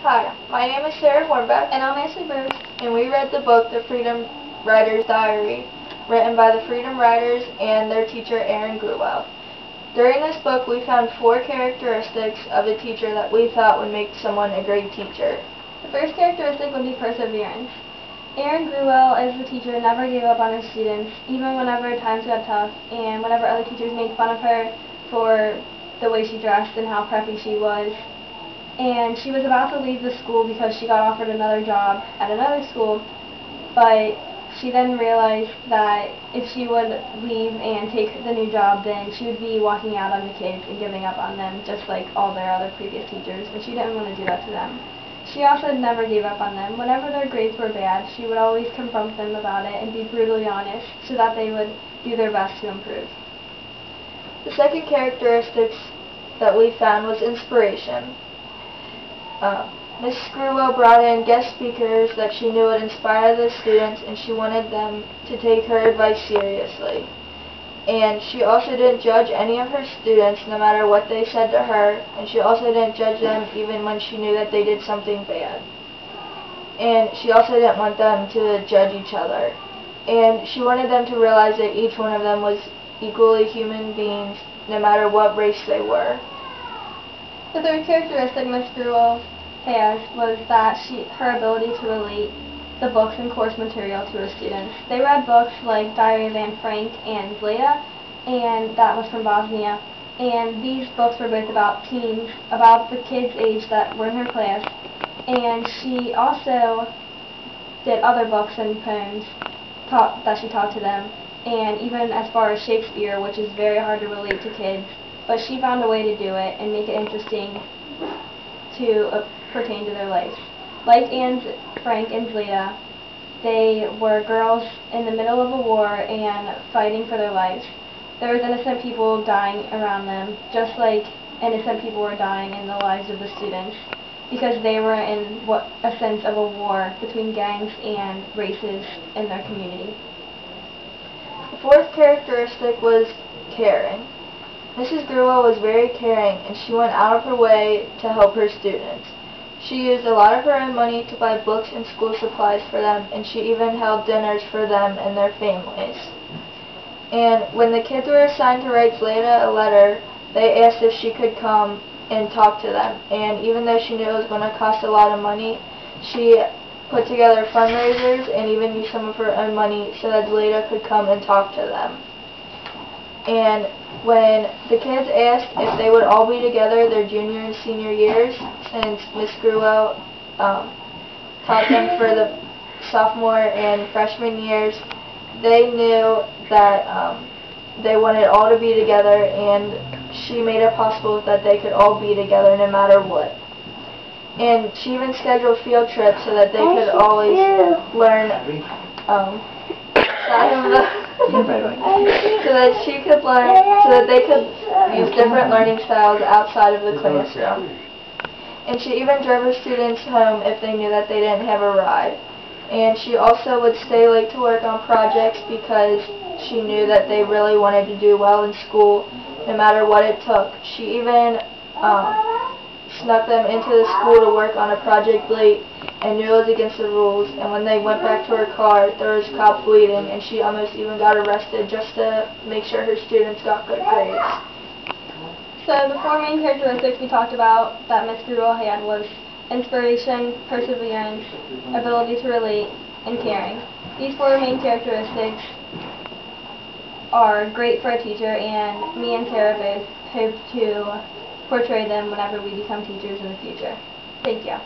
Hi, my name is Sarah Hornback, And I'm Ashley Bruce. and we read the book The Freedom Writer's Diary, written by the Freedom Writers and their teacher Aaron Gruwell. During this book, we found 4 characteristics of a teacher that we thought would make someone a great teacher. The first characteristic would be perseverance. Aaron Gruwell, as the teacher, never gave up on her students, even whenever times got tough and whenever other teachers made fun of her for the way she dressed and how preppy she was. And she was about to leave the school because she got offered another job at another school, but she then realized that if she would leave and take the new job, then she would be walking out on the kids and giving up on them, just like all their other previous teachers, and she didn't want to do that to them. She also never gave up on them. Whenever their grades were bad, she would always confront them about it and be brutally honest so that they would do their best to improve. The second characteristic that we found was inspiration. Ms. Gruwell brought in guest speakers that she knew would inspire the students, and she wanted them to take her advice seriously. And she also didn't judge any of her students, no matter what they said to her, and she also didn't judge them even when she knew that they did something bad. And she also didn't want them to judge each other. And she wanted them to realize that each one of them was equally human beings, no matter what race they were. The third characteristic Ms. Gruwell has was that her ability to relate the books and course material to her students. They read books like Diary of Anne Frank and Zlata, and that was from Bosnia. And these books were both about teens, about the kids' age that were in her class. And she also did other books and poems that she taught to them, and even as far as Shakespeare, which is very hard to relate to kids. But she found a way to do it and make it interesting to pertain to their lives. Like Anne Frank and Zlata, they were girls in the middle of a war and fighting for their lives. There was innocent people dying around them, just like innocent people were dying in the lives of the students, because they were in a sense of a war between gangs and races in their community. The fourth characteristic was caring. Mrs. Gruwell was very caring, and she went out of her way to help her students. She used a lot of her own money to buy books and school supplies for them, and she even held dinners for them and their families. And when the kids were assigned to write Zlata a letter, they asked if she could come and talk to them. And even though she knew it was going to cost a lot of money, she put together fundraisers and even used some of her own money so that Zlata could come and talk to them. And when the kids asked if they would all be together their junior and senior years, since Miss Gruwell taught them for the sophomore and freshman years, they knew that they wanted all to be together, and she made it possible that they could all be together no matter what. And she even scheduled field trips so that they could always learn so that they could use different learning styles outside of the classroom. And she even drove her students home if they knew that they didn't have a ride. And she also would stay late to work on projects because she knew that they really wanted to do well in school no matter what it took. She even snuck them into the school to work on a project late and knew it was against the rules, and when they went back to her car, there was cops waiting, and she almost even got arrested just to make sure her students got good grades. So the 4 main characteristics we talked about that Ms. Gruwell had was inspiration, perseverance, ability to relate, and caring. These 4 main characteristics are great for a teacher, and me and Sarah both hope to portray them whenever we become teachers in the future. Thank you.